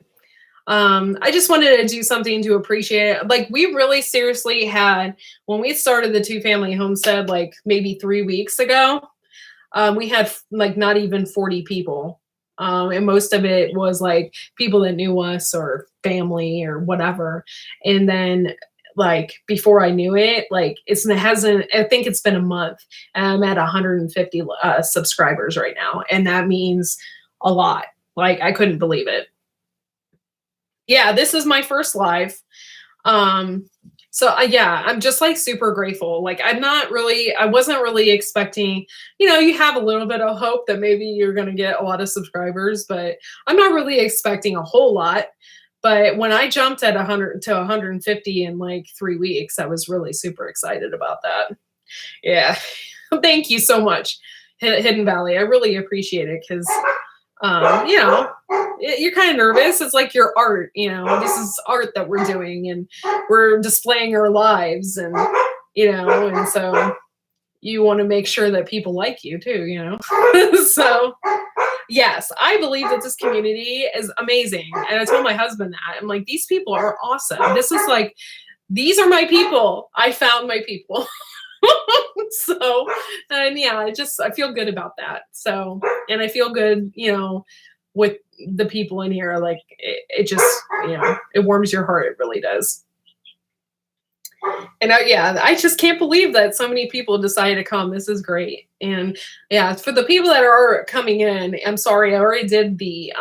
I just wanted to do something to appreciate it. Like, we really seriously had, when we started the Two Family Homestead, like maybe 3 weeks ago, we had like not even 40 people. And most of it was like people that knew us or family or whatever. And then, like, before I knew it, like, I think it's been a month, and I'm at 150 subscribers right now. And that means a lot. Like, I couldn't believe it. Yeah, this is my first live. So yeah, I'm just like super grateful. Like, I wasn't really expecting, you have a little bit of hope that maybe you're going to get a lot of subscribers, but I'm not really expecting a whole lot. But when I jumped at 100 to 150 in like 3 weeks, I was really super excited about that. Yeah. Thank you so much, Hidden Valley. I really appreciate it because, you know, you're kind of nervous. It's like your art, you know, this is art that we're doing and we're displaying our lives and, you know, and so you want to make sure that people like you too, you know? So, yes, I believe that this community is amazing. And I told my husband that. I'm like, these people are awesome. This is like, these are my people. I found my people. So, and yeah, I feel good about that. So, and I feel good, you know, with the people in here. Like, it just, you know, it warms your heart. It really does. And yeah, I just can't believe that so many people decided to come. This is great. And yeah, for the people that are coming in, I'm sorry, I already did the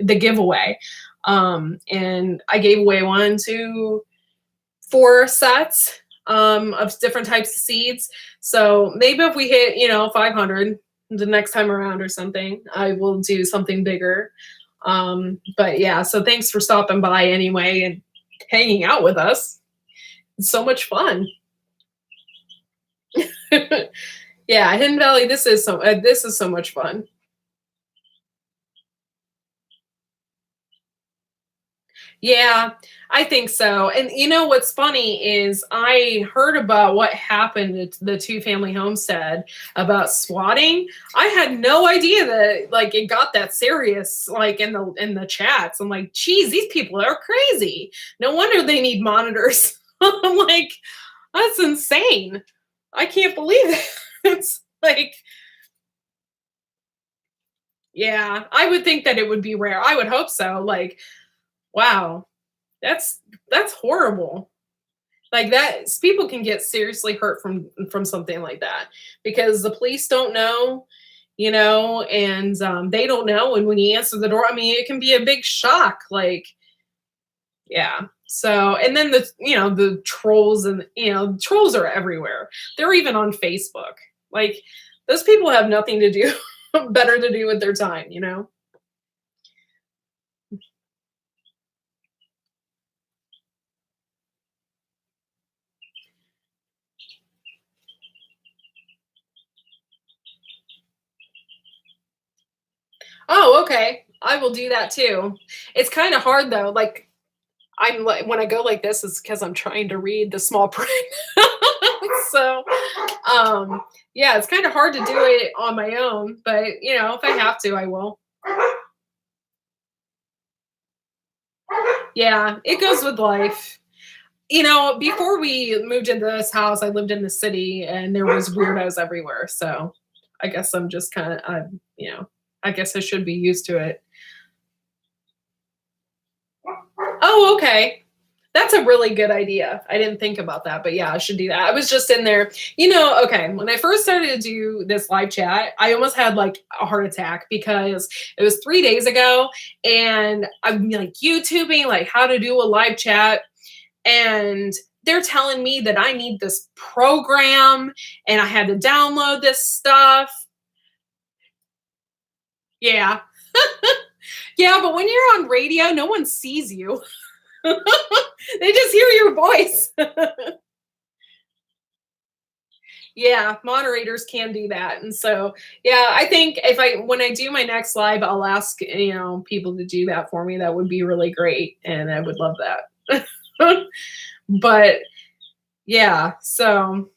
giveaway. And I gave away 1, 2, 4 sets of different types of seeds. So maybe if we hit, you know, 500 the next time around or something, I will do something bigger. But yeah, so thanks for stopping by anyway and hanging out with us. It's so much fun. Yeah, Hidden Valley. This is so much fun. Yeah, I think so. And you know what's funny is I heard about what happened at the two family homestead about swatting. I had no idea that like it got that serious like in the chats. I'm like, geez, these people are crazy. No wonder they need monitors. I'm like, that's insane. I can't believe it. It's like, yeah, I would think that it would be rare. I would hope so. Like, wow, that's that's horrible. Like that, people can get seriously hurt from something like that because the police don't know, you know, and they don't know. And when you answer the door, I mean, it can be a big shock. Like, yeah. So, and then the you know the trolls and you know trolls are everywhere. They're even on Facebook. Like those people have nothing to do better to do with their time, you know. Oh, okay. I will do that too. It's kind of hard though. Like I'm like when I go like this, it's because I'm trying to read the small print. So, um, yeah, it's kind of hard to do it on my own, but you know, if I have to, I will. Yeah, it goes with life. You know, before we moved into this house, I lived in the city and there was weirdos everywhere. So I guess I'm just kind of, you know, I guess I should be used to it. Oh, okay. That's a really good idea. I didn't think about that, but yeah, I should do that. I was just in there, you know, okay, when I first started to do this live chat, I almost had like a heart attack because it was 3 days ago and I'm like YouTubing like how to do a live chat and they're telling me that I need this program and I had to download this stuff. Yeah. Yeah, but when you're on radio, no one sees you. They just hear your voice. Yeah, moderators can do that. And so, yeah, I think if I when I do my next live, I'll ask, you know, people to do that for me. That would be really great and I would love that. But yeah, so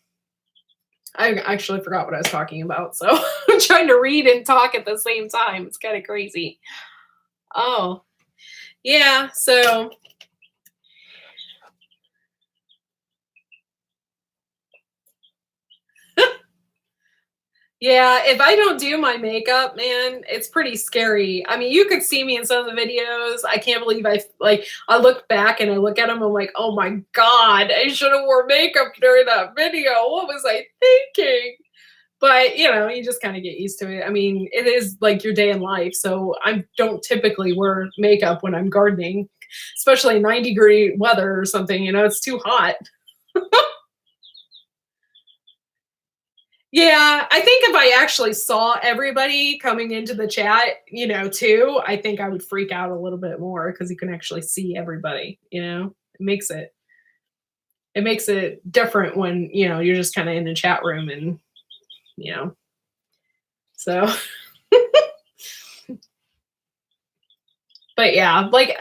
I actually forgot what I was talking about. So I'm trying to read and talk at the same time. It's kind of crazy. Oh, yeah. So yeah, if I don't do my makeup, man, it's pretty scary. I mean, you could see me in some of the videos. I can't believe I look back and I look at them, I'm like, oh my God, I should have wore makeup during that video. What was I thinking? But you know, you just kind of get used to it. I mean, it is like your day in life. So I don't typically wear makeup when I'm gardening, especially 90-degree weather or something, you know, it's too hot. Yeah, I think if I actually saw everybody coming into the chat, too, I think I would freak out a little bit more because you can actually see everybody, it makes it different when, you're just kind of in the chat room and, you know. So, but yeah, like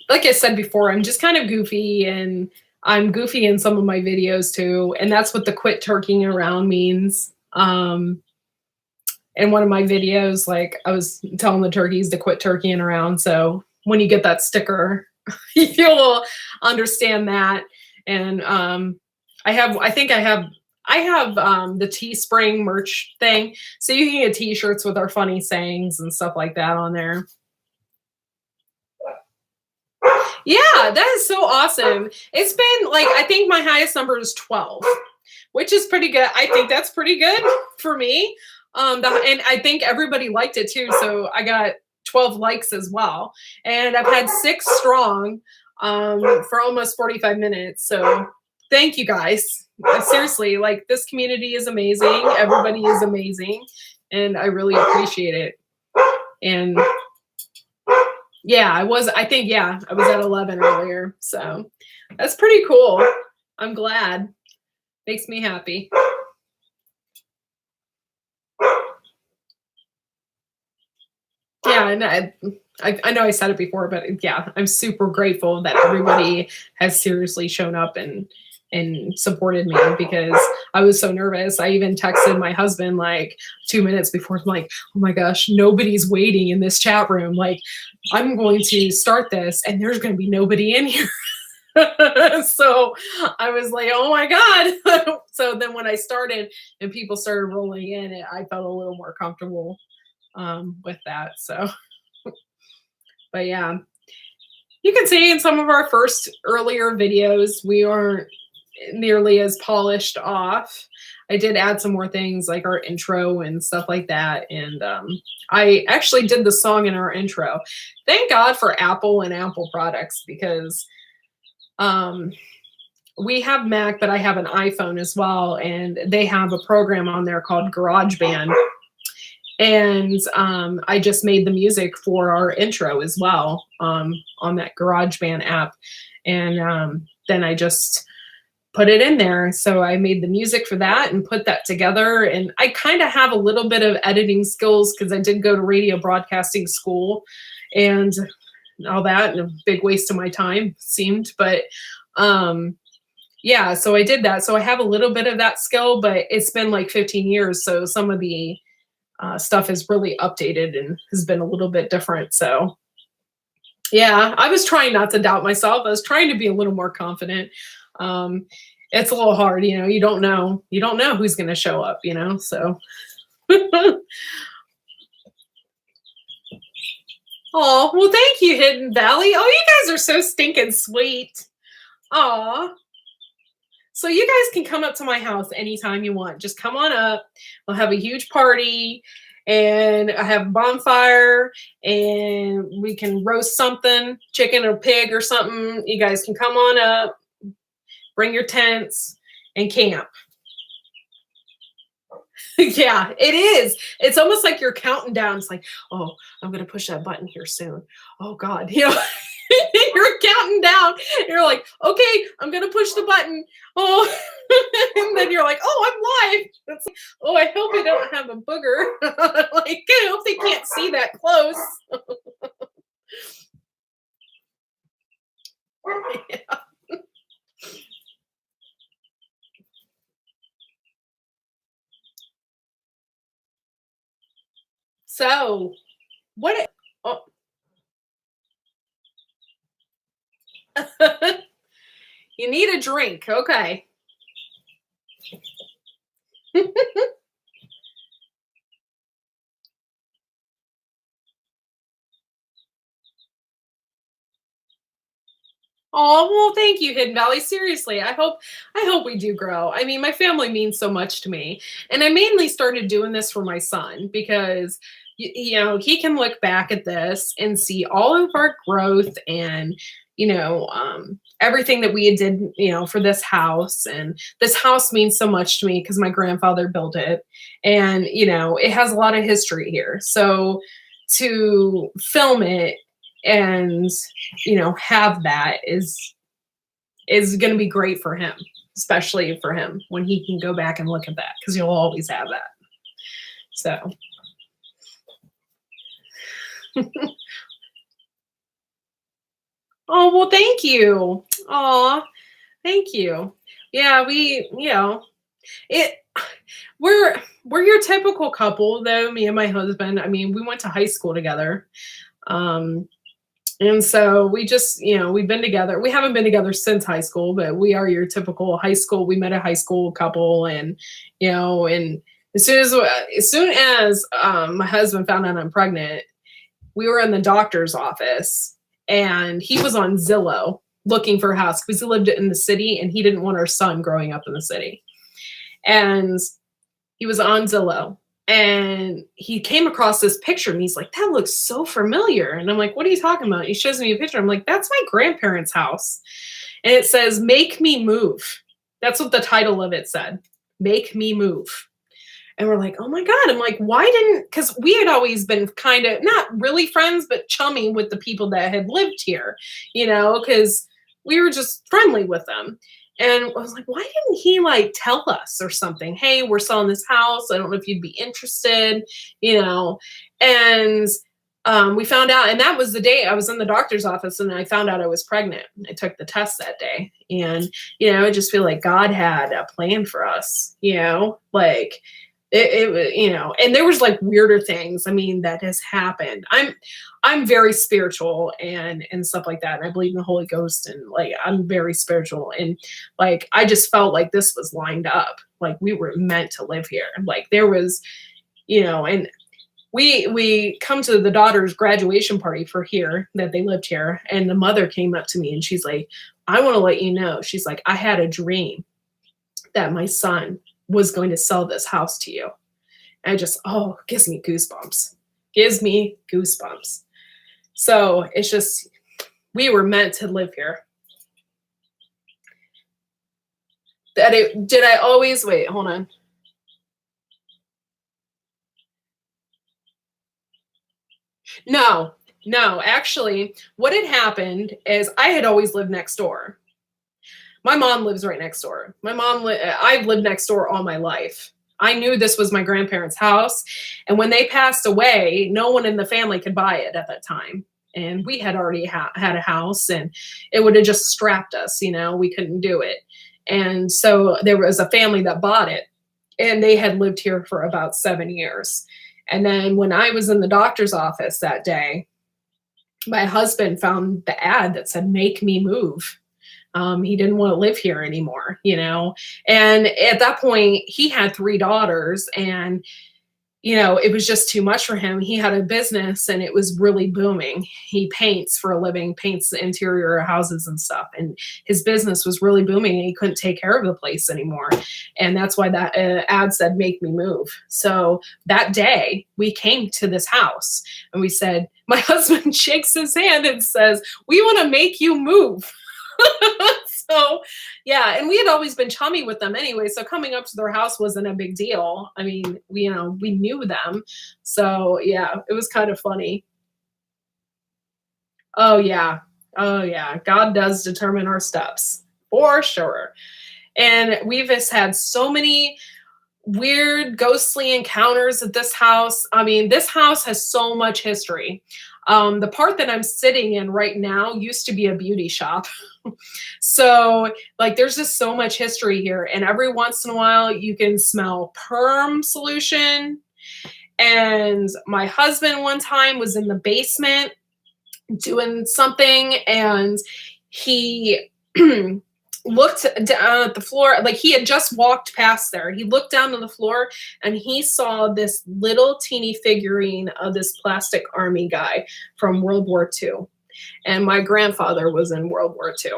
I said before, I'm just kind of goofy and I'm goofy in some of my videos too, and that's what the quit turkeying around means. In one of my videos, like I was telling the turkeys to quit turkeying around. So when you get that sticker, you'll understand that. And I think I have the Teespring merch thing. So you can get t-shirts with our funny sayings and stuff like that on there. Yeah, that is so awesome. It's been like, I think my highest number is 12, which is pretty good. I think that's pretty good for me. And I think everybody liked it too. So I got 12 likes as well. And I've had 6 strong for almost 45 minutes. So thank you guys. Seriously, like this community is amazing. Everybody is amazing. And I really appreciate it. And yeah, I was at 11 earlier. So that's pretty cool. I'm glad. Makes me happy. Yeah, and I know I said it before, but yeah, I'm super grateful that everybody has seriously shown up and supported me because I was so nervous. I even texted my husband like 2 minutes before. I'm like, oh my gosh, nobody's waiting in this chat room. Like, I'm going to start this and there's going to be nobody in here. So I was like, oh my God. So then when I started and people started rolling in, I felt a little more comfortable with that. So, but yeah, you can see in some of our first earlier videos, we aren't nearly as polished off. I did add some more things like our intro and stuff like that. And I actually did the song in our intro. Thank God for Apple and Apple products because we have Mac, but I have an iPhone as well. And they have a program on there called GarageBand. And I just made the music for our intro as well on that GarageBand app. And then I just put it in there. So I made the music for that and put that together. And I kind of have a little bit of editing skills because I did go to radio broadcasting school and all that, and a big waste of my time seemed. But yeah, so I did that. So I have a little bit of that skill, but it's been like 15 years. So some of the stuff is really updated and has been a little bit different. So yeah, I was trying not to doubt myself. I was trying to be a little more confident. It's a little hard, you don't know who's going to show up, so. Oh, well, thank you, Hidden Valley. Oh, you guys are so stinking sweet. Aw. So you guys can come up to my house anytime you want. Just come on up. We'll have a huge party and I have a bonfire and we can roast something, chicken or pig or something. You guys can come on up, bring your tents and camp. Yeah, it is. It's almost like you're counting down. It's like, oh, I'm going to push that button here soon. Oh God, you're counting down. You're like, okay, I'm going to push the button. Oh, and then you're like, oh, I'm live. It's like, oh, I hope I don't have a booger. Like, I hope they can't see that close. Yeah. So, what? Oh. You need a drink. Okay. Oh, well, thank you, Hidden Valley. Seriously, I hope we do grow. I mean, my family means so much to me. And I mainly started doing this for my son because he can look back at this and see all of our growth and everything that we did, for this house. And this house means so much to me because my grandfather built it. And, it has a lot of history here. So to film it and, have that is going to be great for him, especially for him when he can go back and look at that because you'll always have that. So. Oh, well, thank you. Oh, thank you. Yeah, it we're your typical couple though, me and my husband. I mean, we went to high school together. Um, and so we just, we've been together. We haven't been together since high school, but we are your typical high school. We met a high school couple, and and as soon as my husband found out I'm pregnant, we were in the doctor's office, and he was on Zillow looking for a house because he lived in the city and he didn't want our son growing up in the city. And he was on Zillow and he came across this picture and he's like, that looks so familiar. And I'm like, what are you talking about? He shows me a picture. I'm like, that's my grandparents' house. And it says, Make Me Move. That's what the title of it said. Make Me Move. And we're like, oh my God. I'm like, because we had always been kind of not really friends, but chummy with the people that had lived here, because we were just friendly with them. And I was like, why didn't he tell us or something? Hey, we're selling this house. I don't know if you'd be interested, and we found out, and that was the day I was in the doctor's office and I found out I was pregnant. I took the test that day, and, I just feel like God had a plan for us, and there was weirder things, that has happened. I'm very spiritual and stuff like that. And I believe in the Holy Ghost, and I'm very spiritual. And I just felt like this was lined up. We were meant to live here. There was, and we come to the daughter's graduation party for here that they lived here. And the mother came up to me and she's like, I want to let you know. She's like, I had a dream that my son was going to sell this house to you. And gives me goosebumps. Gives me goosebumps. So it's just, we were meant to live here. Did I always, wait, hold on. No, actually, what had happened is I had always lived next door. My mom lives right next door. I've lived next door all my life. I knew this was my grandparents' house. And when they passed away, no one in the family could buy it at that time. And we had already had a house, and it would have just strapped us, we couldn't do it. And so there was a family that bought it, and they had lived here for about 7 years. And then when I was in the doctor's office that day, my husband found the ad that said, Make Me Move. He didn't want to live here anymore, and at that point he had 3 daughters, and, it was just too much for him. He had a business and it was really booming. He paints for a living, paints the interior houses and stuff. And his business was really booming and he couldn't take care of the place anymore. And that's why that ad said, Make Me Move. So that day we came to this house and we said, my husband shakes his hand and says, we want to make you move. So yeah, and we had always been chummy with them anyway, so coming up to their house wasn't a big deal. I mean, we knew them, so yeah, it was kind of funny. Oh yeah, God does determine our steps for sure. And we've just had so many weird ghostly encounters at this house. I mean, this house has so much history. The part that I'm sitting in right now used to be a beauty shop. So there's just so much history here. And every once in a while you can smell perm solution. And my husband one time was in the basement doing something, and he looked down at the floor. He had just walked past there. He looked down to the floor and he saw this little teeny figurine of this plastic army guy from World War II. And my grandfather was in World War II.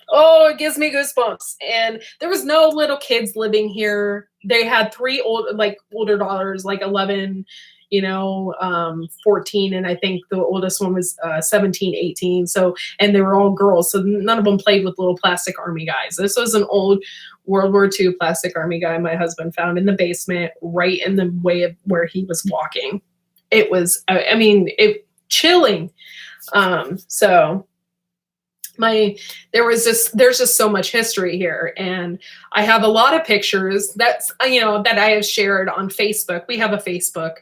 Oh, it gives me goosebumps. And there was no little kids living here. They had 3 older daughters, 11, 14, and I think the oldest one was 17, 18. So, and they were all girls, so none of them played with little plastic army guys. This was an old World War II plastic army guy my husband found in the basement, right in the way of where he was walking. It was, I mean, it chilling. So there's just so much history here, and I have a lot of pictures that I have shared on Facebook. We have a Facebook,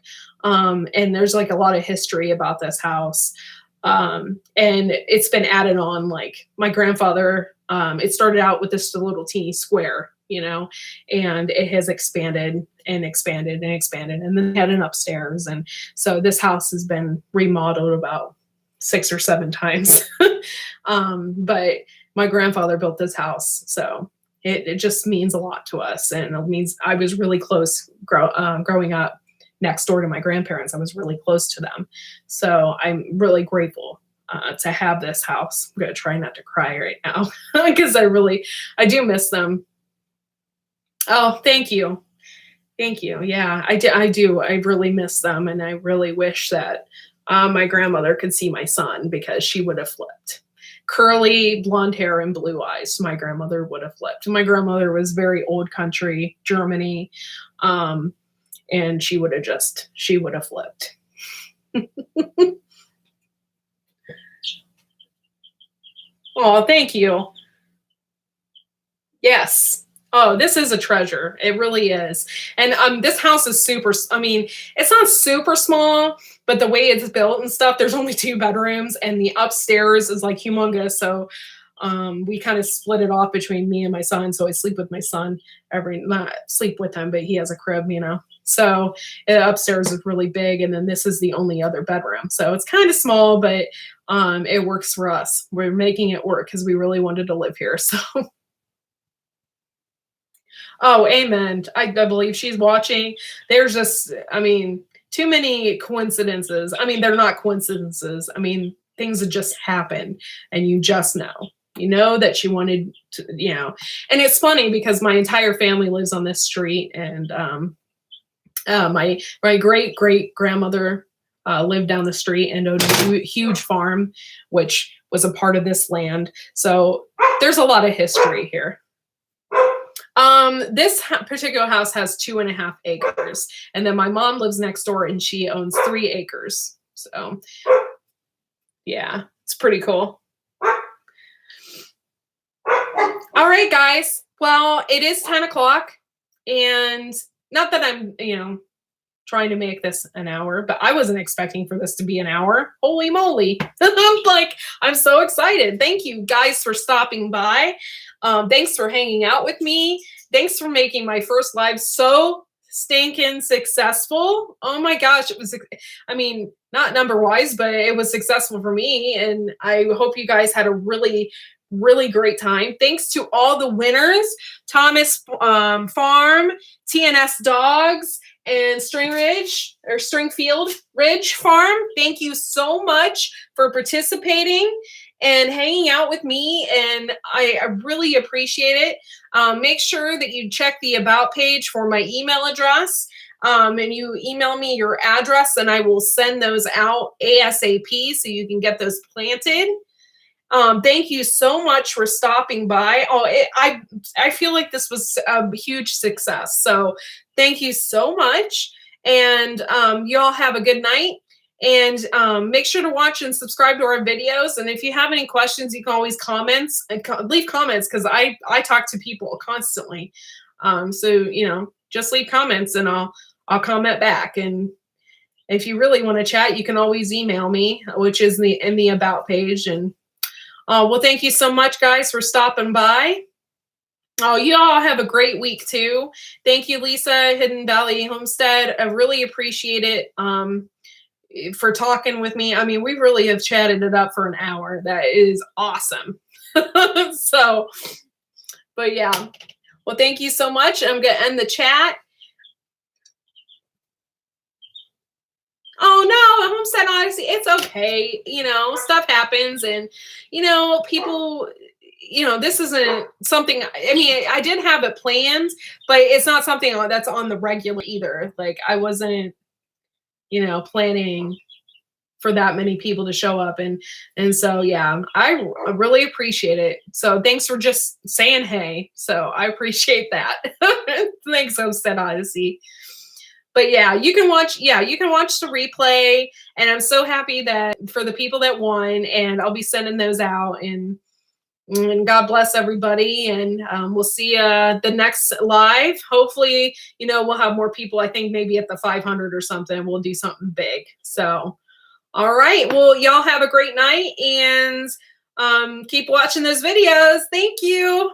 and there's like a lot of history about this house, and it's been added on. Like my grandfather, it started out with this little teeny square, and it has expanded and expanded and expanded, and then they had an upstairs, and so this house has been remodeled about 6 or 7 times. But my grandfather built this house, so it just means a lot to us, and it means I was really close growing up next door to my grandparents. I was really close to them, so I'm really grateful to have this house. I'm gonna try not to cry right now because I do miss them. Oh, thank you. Thank you. Yeah, I do. I really miss them, and I really wish that my grandmother could see my son, because she would have flipped. Curly blonde hair and blue eyes. My grandmother would have flipped. My grandmother was very old country, Germany, and she would have flipped. Oh, thank you. Yes. Oh, this is a treasure. It really is. And this house is super, I mean, it's not super small, but the way it's built and stuff, there's only 2 bedrooms, and the upstairs is like humongous. So we kind of split it off between me and my son. So I sleep with my son not sleep with him, but he has a crib, So upstairs is really big, and then this is the only other bedroom. So it's kind of small, but it works for us. We're making it work because we really wanted to live here. So. Oh, amen. I believe she's watching. There's just, too many coincidences. They're not coincidences. Things that just happen, and you just know. You know that she wanted to, And it's funny because my entire family lives on this street, and my great grandmother lived down the street and owned a huge farm, which was a part of this land. So there's a lot of history here. This particular house has 2.5 acres, and then my mom lives next door, and she owns 3 acres. So yeah, it's pretty cool. All right, guys. Well, it is 10 o'clock, and not that I'm, trying to make this an hour, but I wasn't expecting for this to be an hour. Holy moly. I'm so excited. Thank you guys for stopping by. Thanks for hanging out with me. Thanks for making my first live so stinking successful. Oh my gosh, it was, not number wise, but it was successful for me. And I hope you guys had a really, really great time. Thanks to all the winners, Thomas Farm, TNS Dogs, and Stringfield Ridge Farm. Thank you so much for participating and hanging out with me, and I really appreciate it. Make sure that you check the About page for my email address, and you email me your address, and I will send those out ASAP so you can get those planted. Thank you so much for stopping by. I feel like this was a huge success. So thank you so much. And y'all have a good night. And make sure to watch and subscribe to our videos. And if you have any questions, you can always leave comments, because I talk to people constantly. So, just leave comments, and I'll comment back. And if you really want to chat, you can always email me, which is in the About page. And well, thank you so much, guys, for stopping by. Oh, you all have a great week too. Thank you, Lisa, Hidden Valley Homestead. I really appreciate it for talking with me. We really have chatted it up for an hour. That is awesome. So, but yeah. Well, thank you so much. I'm going to end the chat. Oh no, Homestead Odyssey, it's okay. Stuff happens, and people, this isn't something, I did have it planned, but it's not something that's on the regular either. Like I wasn't planning for that many people to show up. And so, yeah, I really appreciate it. So thanks for just saying hey. So I appreciate that. Thanks, Hosted Odyssey. But you can watch the replay. And I'm so happy that for the people that won, and I'll be sending those out. And God bless everybody. And we'll see the next live. Hopefully, we'll have more people. I think maybe at the 500 or something, we'll do something big. So, all right. Well, y'all have a great night, and keep watching those videos. Thank you.